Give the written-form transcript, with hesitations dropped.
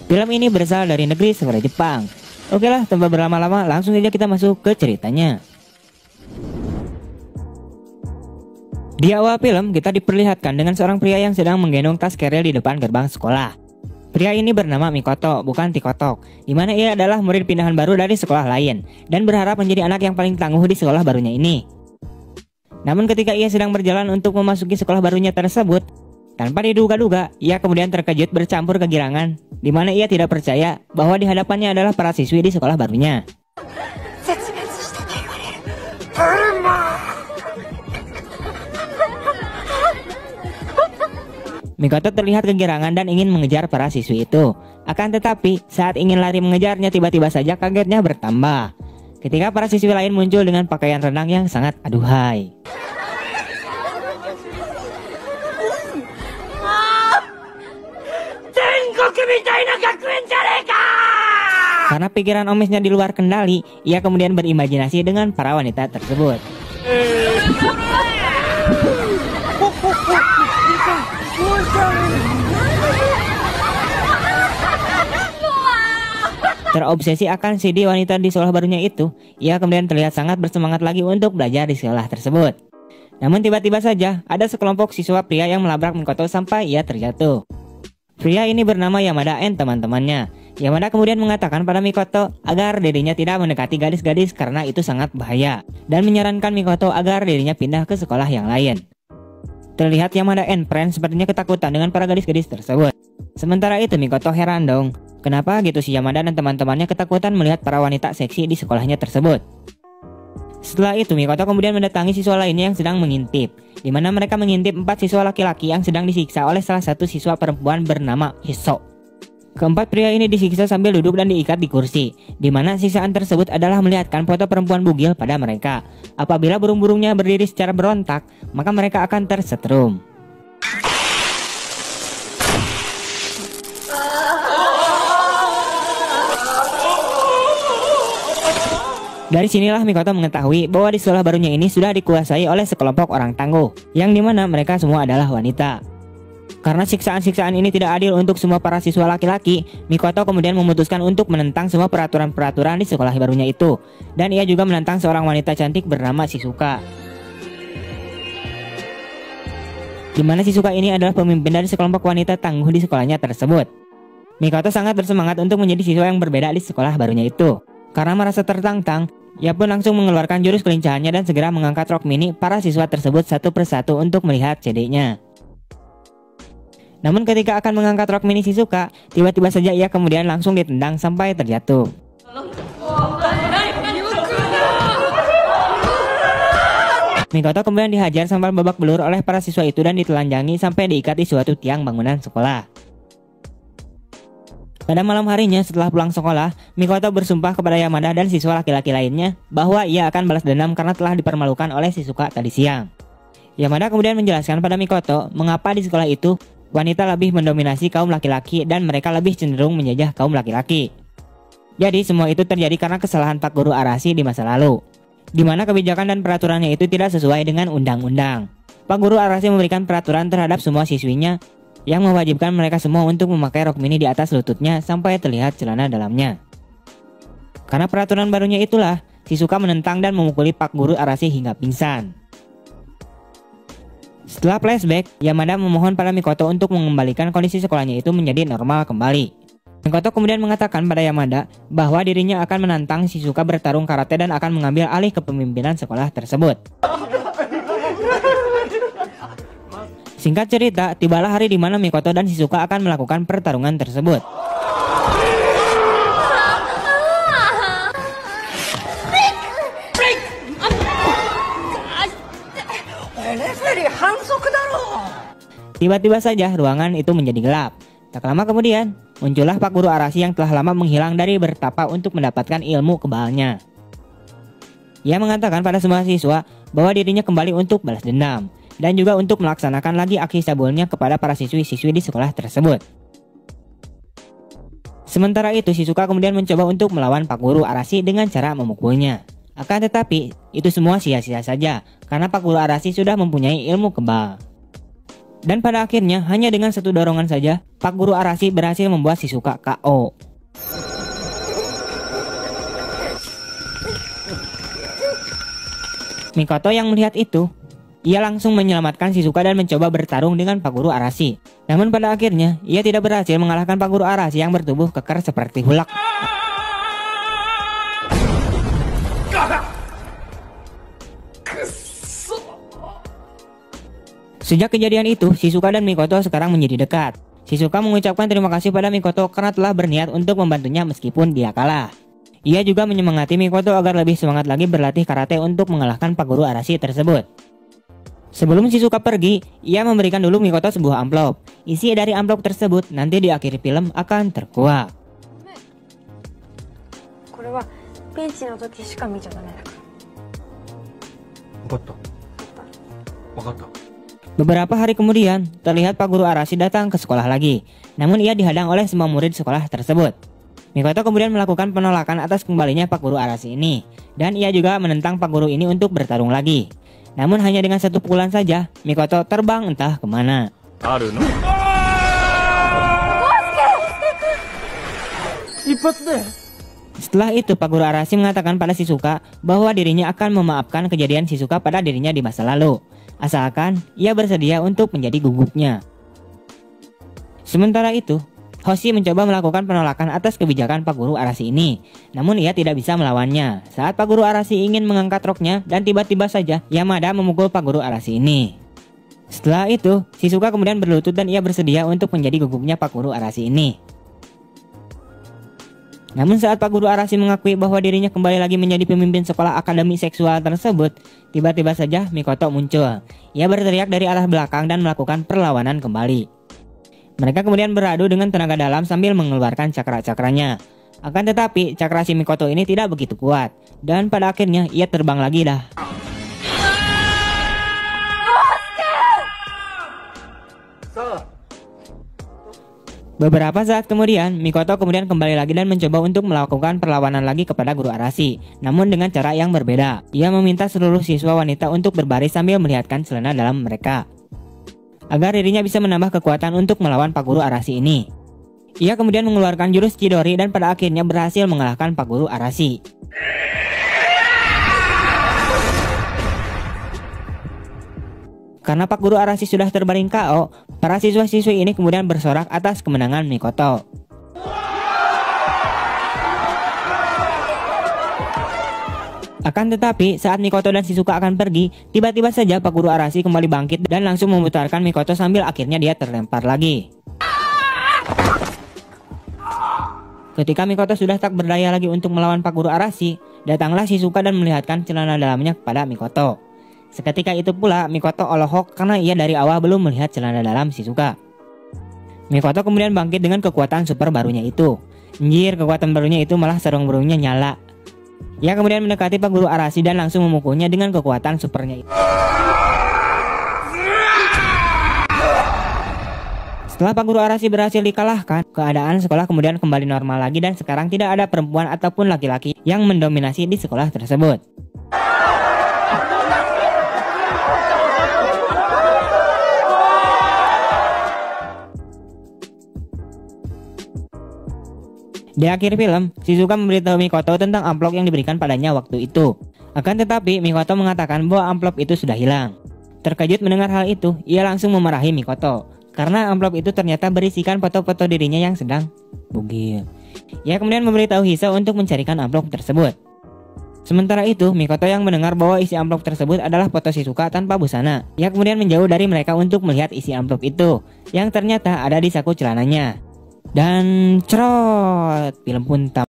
Film ini berasal dari negeri saudara Jepang. Oke lah, tanpa berlama-lama langsung saja kita masuk ke ceritanya. Di awal film kita diperlihatkan dengan seorang pria yang sedang menggendong tas keril di depan gerbang sekolah. Pria ini bernama Mikoto, bukan Tikotok, di mana ia adalah murid pindahan baru dari sekolah lain dan berharap menjadi anak yang paling tangguh di sekolah barunya ini. Namun ketika ia sedang berjalan untuk memasuki sekolah barunya tersebut, tanpa diduga-duga, ia kemudian terkejut bercampur kegirangan, di mana ia tidak percaya bahwa di hadapannya adalah para siswi di sekolah barunya. Mikoto terlihat kegirangan dan ingin mengejar para siswi itu. Akan tetapi, saat ingin lari mengejarnya, tiba-tiba saja kagetnya bertambah ketika para siswi lain muncul dengan pakaian renang yang sangat aduhai. Karena pikiran omisnya di luar kendali, ia kemudian berimajinasi dengan para wanita tersebut. Terobsesi akan CD wanita di sekolah barunya itu, ia kemudian terlihat sangat bersemangat lagi untuk belajar di sekolah tersebut. Namun tiba-tiba saja ada sekelompok siswa pria yang melabrak Mikoto sampai ia terjatuh. Pria ini bernama Yamada dan teman-temannya. Yamada kemudian mengatakan pada Mikoto agar dirinya tidak mendekati gadis-gadis karena itu sangat bahaya, dan menyarankan Mikoto agar dirinya pindah ke sekolah yang lain. Terlihat Yamada and Friends sepertinya ketakutan dengan para gadis-gadis tersebut. Sementara itu Mikoto heran dong, kenapa gitu si Yamada dan teman-temannya ketakutan melihat para wanita seksi di sekolahnya tersebut. Setelah itu Mikoto kemudian mendatangi siswa lainnya yang sedang mengintip, di mana mereka mengintip 4 siswa laki-laki yang sedang disiksa oleh salah satu siswa perempuan bernama Hiso. Keempat pria ini disiksa sambil duduk dan diikat di kursi, di mana siksaan tersebut adalah melihatkan foto perempuan bugil pada mereka. Apabila burung-burungnya berdiri secara berontak, maka mereka akan tersetrum. Dari sinilah Mikoto mengetahui bahwa di sekolah barunya ini sudah dikuasai oleh sekelompok orang tangguh, yang dimana mereka semua adalah wanita. Karena siksaan-siksaan ini tidak adil untuk semua para siswa laki-laki, Mikoto kemudian memutuskan untuk menentang semua peraturan-peraturan di sekolah barunya itu. Dan ia juga menentang seorang wanita cantik bernama Shizuka, di mana Shizuka ini adalah pemimpin dari sekelompok wanita tangguh di sekolahnya tersebut. Mikoto sangat bersemangat untuk menjadi siswa yang berbeda di sekolah barunya itu. Karena merasa tertantang, ia pun langsung mengeluarkan jurus kelincahannya dan segera mengangkat rok mini para siswa tersebut satu persatu untuk melihat CD-nya. Namun ketika akan mengangkat rok mini Shizuka, tiba-tiba saja ia kemudian langsung ditendang sampai terjatuh. Mikoto kemudian dihajar sampai babak belur oleh para siswa itu dan ditelanjangi sampai diikat di suatu tiang bangunan sekolah. Pada malam harinya setelah pulang sekolah, Mikoto bersumpah kepada Yamada dan siswa laki-laki lainnya bahwa ia akan balas dendam karena telah dipermalukan oleh Shizuka tadi siang. Yamada kemudian menjelaskan pada Mikoto mengapa di sekolah itu wanita lebih mendominasi kaum laki-laki dan mereka lebih cenderung menjajah kaum laki-laki. Jadi semua itu terjadi karena kesalahan Pak Guru Arashi di masa lalu, di mana kebijakan dan peraturannya itu tidak sesuai dengan undang-undang. Pak Guru Arashi memberikan peraturan terhadap semua siswinya yang mewajibkan mereka semua untuk memakai rok mini di atas lututnya sampai terlihat celana dalamnya. Karena peraturan barunya itulah, Shizuka menentang dan memukuli Pak Guru Arashi hingga pingsan. Setelah flashback, Yamada memohon pada Mikoto untuk mengembalikan kondisi sekolahnya itu menjadi normal kembali. Mikoto kemudian mengatakan pada Yamada bahwa dirinya akan menantang Shizuka bertarung karate dan akan mengambil alih kepemimpinan sekolah tersebut. Singkat cerita, tibalah hari di mana Mikoto dan Shizuka akan melakukan pertarungan tersebut. Tiba-tiba saja ruangan itu menjadi gelap. Tak lama kemudian, muncullah Pak Guru Arashi yang telah lama menghilang dari bertapa untuk mendapatkan ilmu kebalnya. Ia mengatakan pada semua siswa bahwa dirinya kembali untuk balas dendam, dan juga untuk melaksanakan lagi aksi cabulnya kepada para siswi-siswi di sekolah tersebut. Sementara itu, Shizuka kemudian mencoba untuk melawan Pak Guru Arashi dengan cara memukulnya. Akan tetapi, itu semua sia-sia saja, karena Pak Guru Arashi sudah mempunyai ilmu kebal. Dan pada akhirnya hanya dengan satu dorongan saja, Pak Guru Arashi berhasil membuat Shizuka KO. Mikoto yang melihat itu, ia langsung menyelamatkan Shizuka dan mencoba bertarung dengan Pak Guru Arashi. Namun pada akhirnya, ia tidak berhasil mengalahkan Pak Guru Arashi yang bertubuh kekar seperti Hulk. Sejak kejadian itu, Shizuka dan Mikoto sekarang menjadi dekat. Shizuka mengucapkan terima kasih pada Mikoto karena telah berniat untuk membantunya meskipun dia kalah. Ia juga menyemangati Mikoto agar lebih semangat lagi berlatih karate untuk mengalahkan Pak Guru Arashi tersebut. Sebelum Shizuka pergi, ia memberikan dulu Mikoto sebuah amplop. Isi dari amplop tersebut nanti di akhir film akan terkuak. Beberapa hari kemudian, terlihat Pak Guru Arashi datang ke sekolah lagi. Namun ia dihadang oleh semua murid sekolah tersebut. Mikoto kemudian melakukan penolakan atas kembalinya Pak Guru Arashi ini. Dan ia juga menentang Pak Guru ini untuk bertarung lagi. Namun hanya dengan satu pukulan saja, Mikoto terbang entah kemana. Setelah itu Pak Guru Arashi mengatakan pada Shizuka bahwa dirinya akan memaafkan kejadian Shizuka pada dirinya di masa lalu. Asalkan ia bersedia untuk menjadi guguknya. Sementara itu, Hoshi mencoba melakukan penolakan atas kebijakan Pak Guru Arashi ini. Namun ia tidak bisa melawannya. Saat Pak Guru Arashi ingin mengangkat roknya dan tiba-tiba saja Yamada memukul Pak Guru Arashi ini. Setelah itu, Shizuka kemudian berlutut dan ia bersedia untuk menjadi guguknya Pak Guru Arashi ini. Namun saat Pak Guru Arashi mengakui bahwa dirinya kembali lagi menjadi pemimpin sekolah akademi seksual tersebut, tiba-tiba saja Mikoto muncul. Ia berteriak dari arah belakang dan melakukan perlawanan kembali. Mereka kemudian beradu dengan tenaga dalam sambil mengeluarkan cakra-cakranya. Akan tetapi cakra si Mikoto ini tidak begitu kuat. Dan pada akhirnya ia terbang lagi dah. Beberapa saat kemudian, Mikoto kemudian kembali lagi dan mencoba untuk melakukan perlawanan lagi kepada Guru Arashi. Namun dengan cara yang berbeda. Ia meminta seluruh siswa wanita untuk berbaris sambil melihatkan celana dalam mereka, agar dirinya bisa menambah kekuatan untuk melawan Pak Guru Arashi ini. Ia kemudian mengeluarkan jurus Chidori dan pada akhirnya berhasil mengalahkan Pak Guru Arashi. Karena Pak Guru Arashi sudah terbaring KO, para siswa-siswi ini kemudian bersorak atas kemenangan Mikoto. Akan tetapi, saat Mikoto dan Shizuka akan pergi, tiba-tiba saja Pak Guru Arashi kembali bangkit dan langsung memutarkan Mikoto sambil akhirnya dia terlempar lagi. Ketika Mikoto sudah tak berdaya lagi untuk melawan Pak Guru Arashi, datanglah Shizuka dan melihatkan celana dalamnya kepada Mikoto. Seketika itu pula Mikoto olohok karena ia dari awal belum melihat celana dalam Shizuka. Mikoto kemudian bangkit dengan kekuatan super barunya itu. Anjir, kekuatan barunya itu malah sarung burungnya nyala. Ia kemudian mendekati Pak Guru Arashi dan langsung memukulnya dengan kekuatan supernya itu. Setelah Pak Guru Arashi berhasil dikalahkan, keadaan sekolah kemudian kembali normal lagi dan sekarang tidak ada perempuan ataupun laki-laki yang mendominasi di sekolah tersebut. Di akhir film, Shizuka memberitahu Mikoto tentang amplop yang diberikan padanya waktu itu. Akan tetapi, Mikoto mengatakan bahwa amplop itu sudah hilang. Terkejut mendengar hal itu, ia langsung memarahi Mikoto. Karena amplop itu ternyata berisikan foto-foto dirinya yang sedang bugil. Ia kemudian memberitahu Hisa untuk mencarikan amplop tersebut. Sementara itu, Mikoto yang mendengar bahwa isi amplop tersebut adalah foto Shizuka tanpa busana. Ia kemudian menjauh dari mereka untuk melihat isi amplop itu, yang ternyata ada di saku celananya. Dan cerot, film pun tamat.